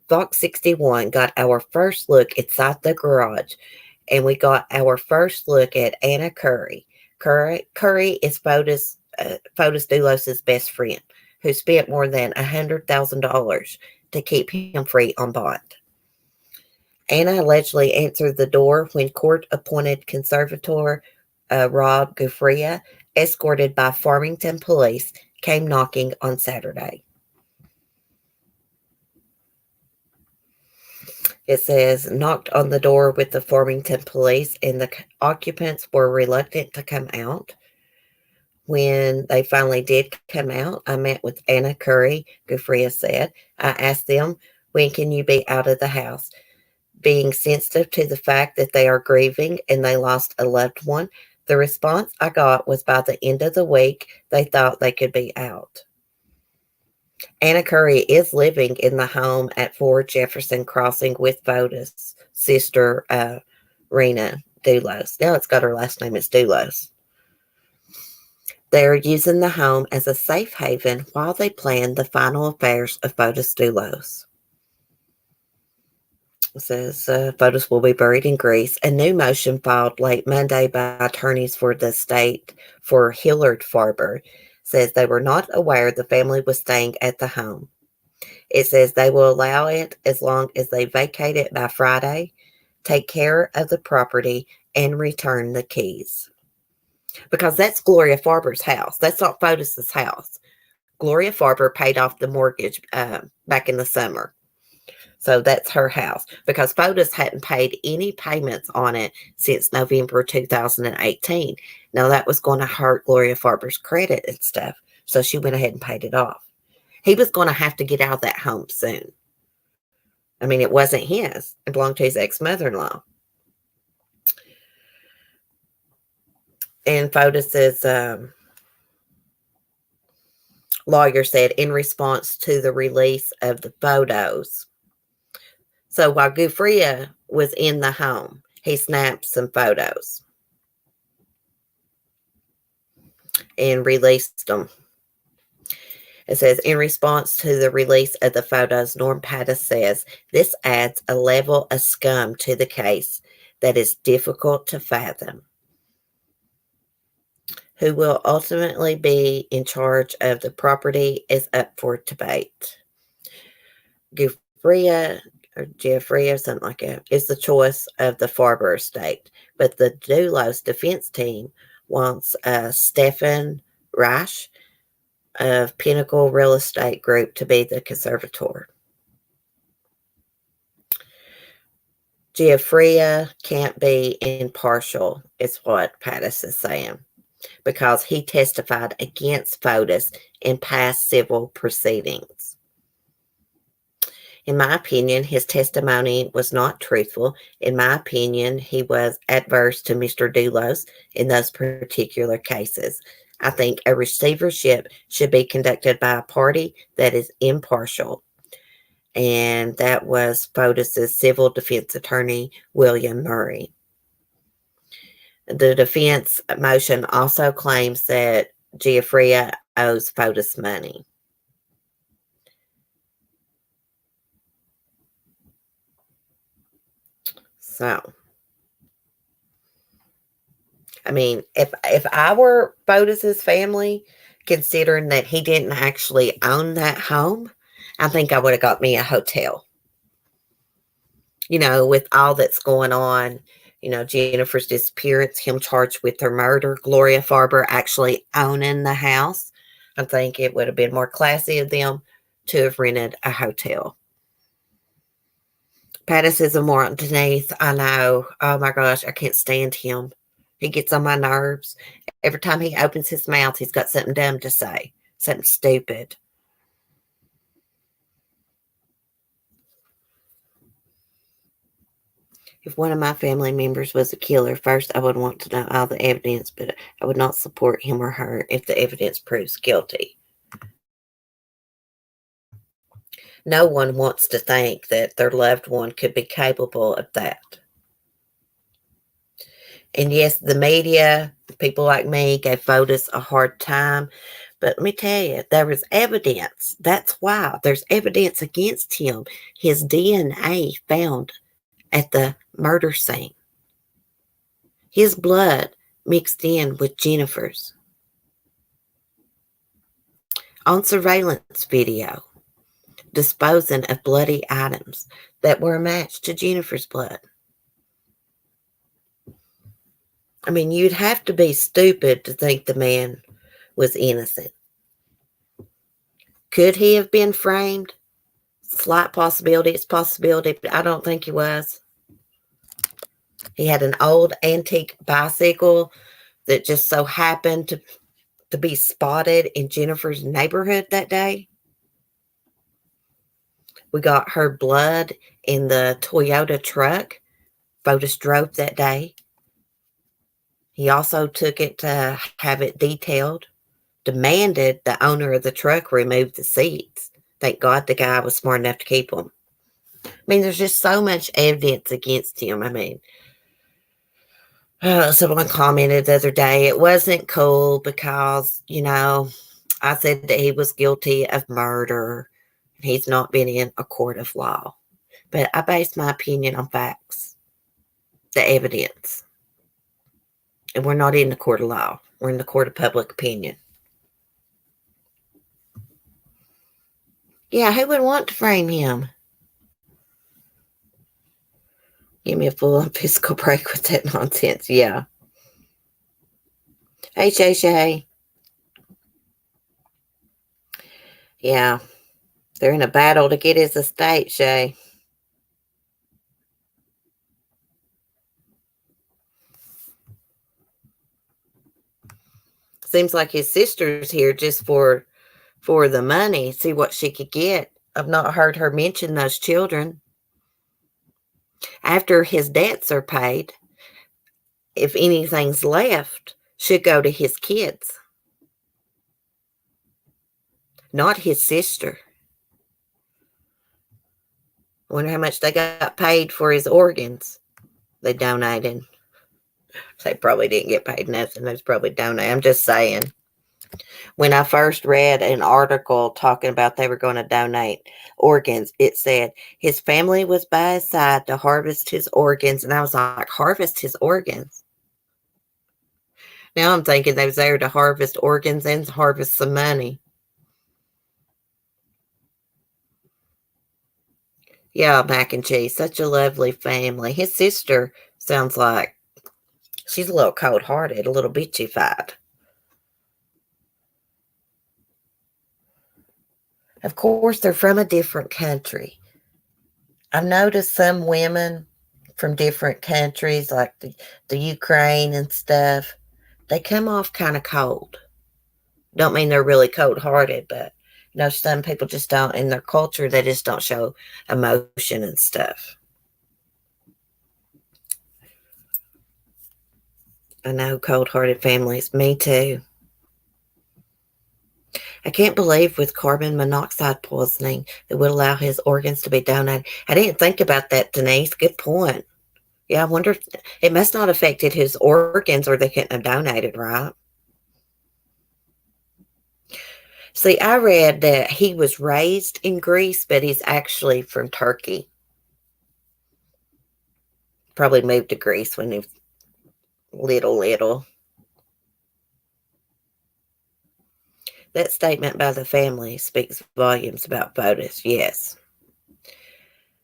Fox 61 got our first look inside the garage, and we got our first look at Anna Curry. Curry is Fotis Dulos' best friend, who spent more than $100,000 to keep him free on bond. Anna allegedly answered the door when court-appointed conservator Rob Gufria, escorted by Farmington police, came knocking on Saturday. It says, knocked on the door with the Farmington police, and the occupants were reluctant to come out. When they finally did come out, I met with Anna Curry, Gufria said. I asked them, when can you be out of the house? Being sensitive to the fact that they are grieving and they lost a loved one, the response I got was by the end of the week, they thought they could be out. Anna Curry is living in the home at 4 Jefferson Crossing with Fotis' sister, Rena Dulos. Now it's got her last name is Dulos. They're using the home as a safe haven while they plan the final affairs of Fotis Dulos. It says Fotis will be buried in Greece. A new motion filed late Monday by attorneys for the state for Hillard Farber says they were not aware the family was staying at the home. It says they will allow it as long as they vacate it by Friday, take care of the property, and return the keys. Because that's Gloria Farber's house. That's not Fotis's house. Gloria Farber paid off the mortgage back in the summer. So that's her house. Because Fotis hadn't paid any payments on it since November 2018. Now, that was going to hurt Gloria Farber's credit and stuff. So she went ahead and paid it off. He was going to have to get out of that home soon. I mean, it wasn't his. It belonged to his ex-mother-in-law. And Fotis's lawyer said in response to the release of the photos. So while Gufria was in the home, he snapped some photos and released them. It says, in response to the release of the photos, Norm Pattis says, this adds a level of scum to the case that is difficult to fathom. Who will ultimately be in charge of the property is up for debate. Gufria or Jeffrey or something like that is the choice of the Farber estate, but the Dulos defense team wants Stefan Reich of Pinnacle Real Estate Group to be the conservator. Giuffria can't be impartial, is what Pattis is saying, because he testified against Fotis in past civil proceedings. In my opinion, his testimony was not truthful. In my opinion, he was adverse to Mr. Dulos in those particular cases. I think a receivership should be conducted by a party that is impartial. And that was Fotis's civil defense attorney, William Murray. The defense motion also claims that Giuffria owes Fotis money. So, I mean, if I were Fotis's family, considering that he didn't actually own that home, I think I would have got me a hotel. You know, with all that's going on, you know, Jennifer's disappearance, him charged with her murder, Gloria Farber actually owning the house. I think it would have been more classy of them to have rented a hotel. Pattis is a moron, Denise. I know. Oh my gosh, I can't stand him. He gets on my nerves. Every time he opens his mouth, he's got something dumb to say. Something stupid. If one of my family members was a killer, first I would want to know all the evidence, but I would not support him or her if the evidence proves guilty. No one wants to think that their loved one could be capable of that. And yes, the media, people like me, gave Fotis a hard time. But let me tell you, there was evidence. That's why there's evidence against him. His DNA found at the murder scene. His blood mixed in with Jennifer's. On surveillance video, disposing of bloody items that were a match to Jennifer's blood. I mean, you'd have to be stupid to think the man was innocent. Could he have been framed? Slight possibility. It's possibility, but I don't think he was. He had an old antique bicycle that just so happened to be spotted in Jennifer's neighborhood that day. We got her blood in the Toyota truck Fotis drove that day. He also took it to have it detailed, demanded the owner of the truck remove the seats. Thank God the guy was smart enough to keep them. I mean, there's just so much evidence against him. I mean, someone commented the other day, it wasn't cool because, you know, I said that he was guilty of murder. He's not been in a court of law. But I base my opinion on facts, the evidence. And we're not in the court of law. We're in the court of public opinion. Yeah, who would want to frame him? Give me a full-on physical break with that nonsense. Yeah. Hey, Shay. Yeah. They're in a battle to get his estate, Shay. Seems like his sister's here just for the money, see what she could get. I've not heard her mention those children. After his debts are paid, if anything's left, should go to his kids, not his sister. I wonder how much they got paid for his organs. They donated. They probably didn't get paid nothing. They was probably donated. I'm just saying. When I first read an article talking about they were going to donate organs, it said his family was by his side to harvest his organs. And I was like, harvest his organs? Now I'm thinking they was there to harvest organs and harvest some money. Yeah, mac and cheese. Such a lovely family. His sister sounds like she's a little cold-hearted, a little bitchy-fied. Of course, they're from a different country. I've noticed some women from different countries, like the Ukraine and stuff, they come off kind of cold. Don't mean they're really cold-hearted, but some people just don't, in their culture, they just don't show emotion and stuff. I know cold-hearted families. Me too. I can't believe with carbon monoxide poisoning it would allow his organs to be donated. I didn't think about that, Denise. Good point. Yeah, I wonder if it must not have affected his organs or they couldn't have donated, right? See, I read that he was raised in Greece, but he's actually from Turkey. Probably moved to Greece when he was little. That statement by the family speaks volumes about Fotis, yes.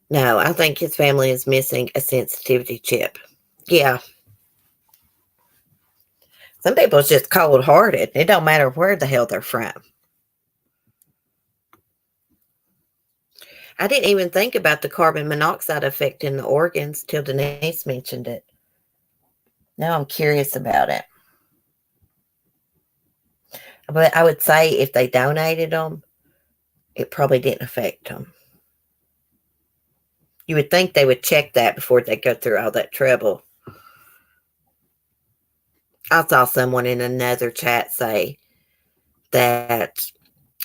No, I think his family is missing a sensitivity chip. Yeah. Some people's just cold-hearted. It don't matter where the hell they're from. I didn't even think about the carbon monoxide affecting the organs till Denise mentioned it. Now I'm curious about it. But I would say if they donated them, it probably didn't affect them. You would think they would check that before they go through all that trouble. I saw someone in another chat say that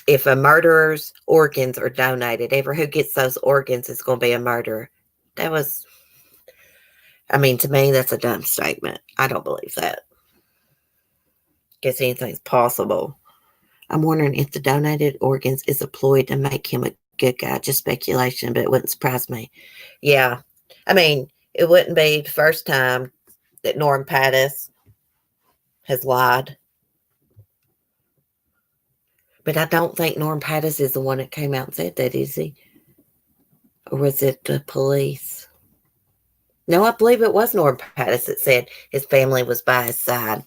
if a murderer's organs are donated, ever who gets those organs is going to be a murderer. That was, to me, that's a dumb statement. I don't believe that. Guess anything's possible. I'm wondering if the donated organs is a ploy to make him a good guy. Just speculation, but it wouldn't surprise me. Yeah. It wouldn't be the first time that Norm Pattis has lied. But I don't think Norm Pattis is the one that came out and said that, is he? Or was it the police? No, I believe it was Norm Pattis that said his family was by his side.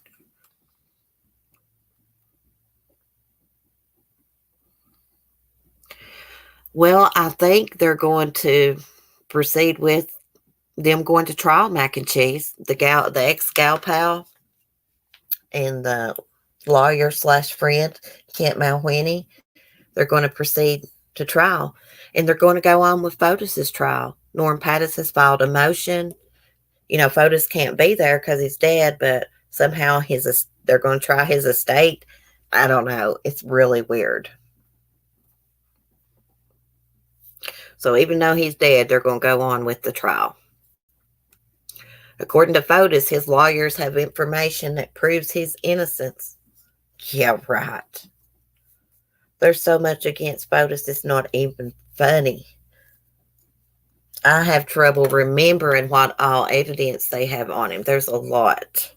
Well, I think they're going to proceed with them going to trial, mac and cheese. The ex-gal pal and the lawyer/friend, Kent Malwhenny, they're going to proceed to trial. And they're going to go on with Fotis's trial. Norm Pattis has filed a motion. Fotis can't be there because he's dead, but somehow they're going to try his estate. I don't know. It's really weird. So even though he's dead, they're going to go on with the trial. According to Fotis, his lawyers have information that proves his innocence. Yeah, right. There's so much against Fotis, it's not even funny. I have trouble remembering what all evidence they have on him. There's a lot.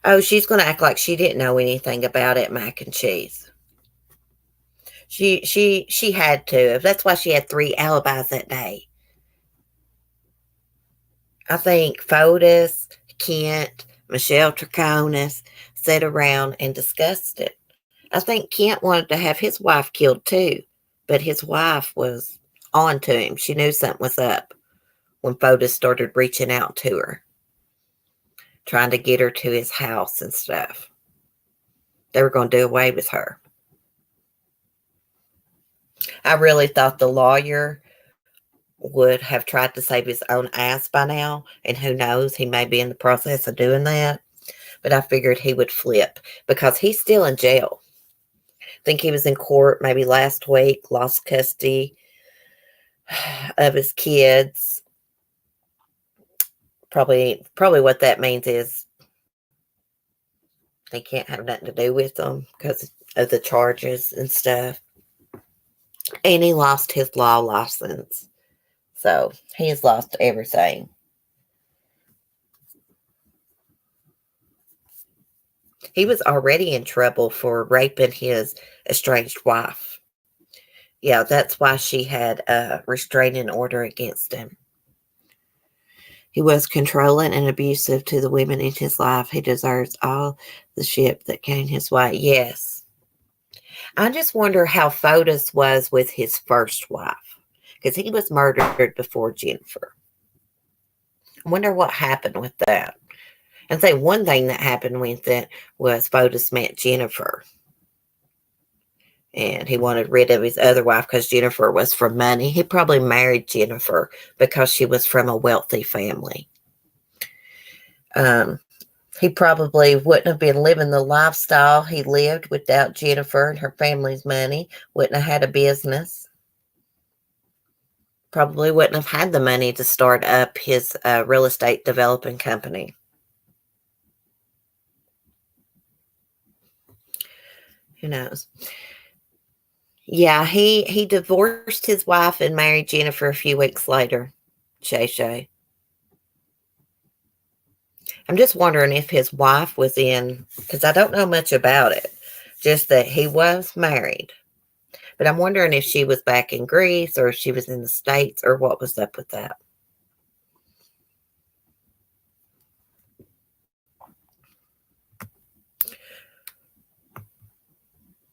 Oh, she's going to act like she didn't know anything about it, mac and cheese. She had to. That's why she had 3 alibis that day. I think Fotis, Kent, Michelle Troconis sat around and discussed it. I think Kent wanted to have his wife killed too, but his wife was on to him. She knew something was up when Fotis started reaching out to her, trying to get her to his house and stuff. They were going to do away with her. I really thought the lawyer would have tried to save his own ass by now, and who knows, he may be in the process of doing that. But I figured he would flip because he's still in jail. I think he was in court maybe last week, lost custody of his kids. Probably what that means is he can't have nothing to do with them because of the charges and stuff. And he lost his law license. So he's lost everything. He was already in trouble for raping his estranged wife. Yeah, that's why she had a restraining order against him. He was controlling and abusive to the women in his life. He deserves all the shit that came his way. Yes. I just wonder how Fotis was with his first wife. Because he was murdered before Jennifer. I wonder what happened with that. And say one thing that happened with it was Fotis met Jennifer. And he wanted rid of his other wife because Jennifer was from money. He probably married Jennifer because she was from a wealthy family. He probably wouldn't have been living the lifestyle he lived without Jennifer and her family's money. Wouldn't have had a business. Probably wouldn't have had the money to start up his real estate developing company. Who knows? Yeah, he divorced his wife and married Jennifer a few weeks later. Shay. I'm just wondering if his wife was in, because I don't know much about it. Just that he was married. But I'm wondering if she was back in Greece or if she was in the States or what was up with that.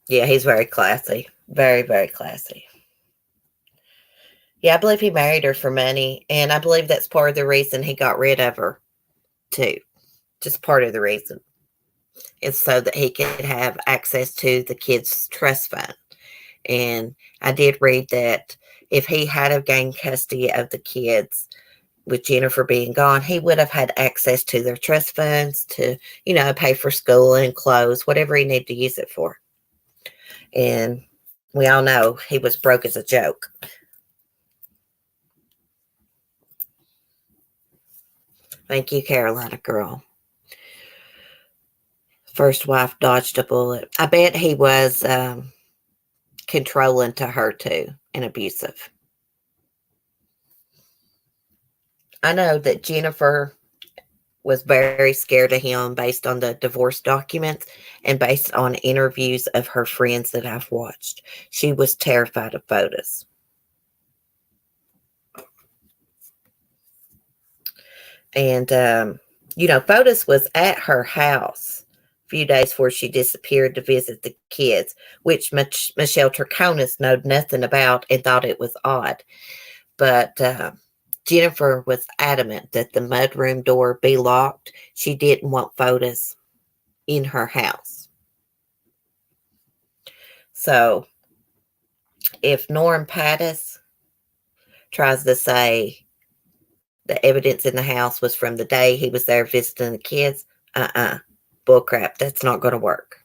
Yeah, he's very classy. Very, very classy. Yeah, I believe he married her for money. And I believe that's part of the reason he got rid of her, too. Just part of the reason. It's so that he could have access to the kids' trust fund. And I did read that if he had have gained custody of the kids with Jennifer being gone, he would have had access to their trust funds to, pay for school and clothes, whatever he needed to use it for. And we all know he was broke as a joke. Thank you, Carolina girl. First wife dodged a bullet. I bet he was controlling to her too and abusive. I know that Jennifer was very scared of him based on the divorce documents and based on interviews of her friends that I've watched. She was terrified of Fotis. And, Fotis was at her house a few days before she disappeared to visit the kids, which Michelle Troconis knew nothing about and thought it was odd. But Jennifer was adamant that the mudroom door be locked. She didn't want Fotis in her house. So, if Norm Pattis tries to say the evidence in the house was from the day he was there visiting the kids, bullcrap. That's not going to work.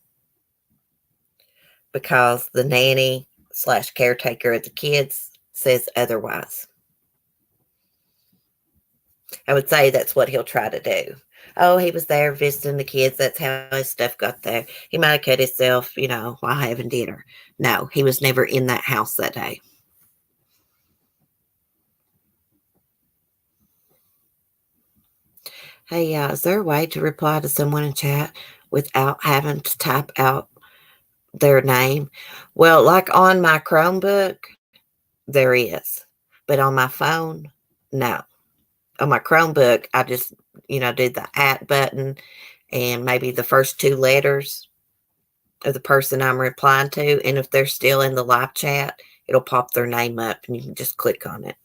Because the nanny / caretaker of the kids says otherwise. I would say that's what he'll try to do. Oh, he was there visiting the kids. That's how his stuff got there. He might have cut himself, while having dinner. No, he was never in that house that day. Hey, is there a way to reply to someone in chat without having to type out their name? Well, like on my Chromebook, there is. But on my phone, no. On my Chromebook, I just, do the at button and maybe the first two letters of the person I'm replying to. And if they're still in the live chat, it'll pop their name up and you can just click on it.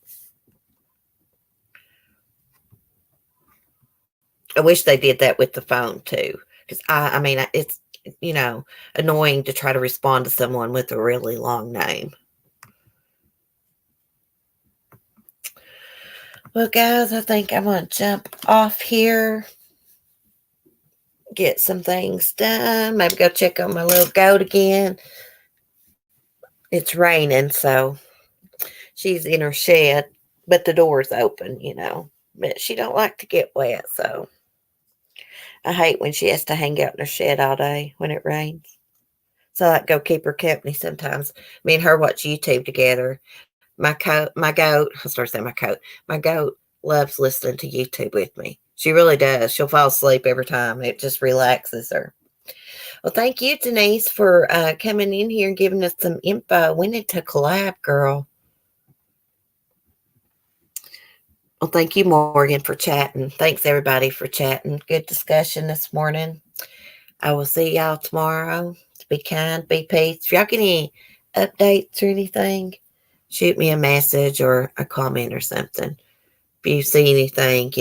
I wish they did that with the phone too. Because I mean, it's, annoying to try to respond to someone with a really long name. Well, guys, I think I'm going to jump off here. Get some things done. Maybe go check on my little goat again. It's raining, so she's in her shed, but the door's open, But she don't like to get wet, so I hate when she has to hang out in her shed all day when it rains. So I go keep her company sometimes. Me and her watch YouTube together. My goat, I started saying my goat loves listening to YouTube with me. She really does. She'll fall asleep every time. It just relaxes her. Well, thank you, Denise, for coming in here and giving us some info. We need to collab, girl. Well, thank you, Morgan, for chatting. Thanks, everybody, for chatting. Good discussion this morning. I will see y'all tomorrow. Be kind, be peace. If y'all get any updates or anything, shoot me a message or a comment or something. If you see anything,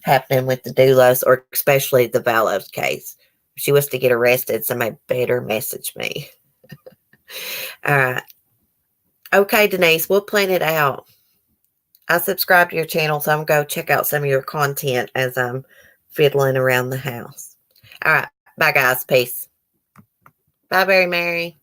happening with the Dulos, or especially the Vallow case. If she was to get arrested, somebody better message me. All right. Okay, Denise, we'll plan it out. I subscribe to your channel, so I'm going to go check out some of your content as I'm fiddling around the house. All right. Bye, guys. Peace. Bye, Mary.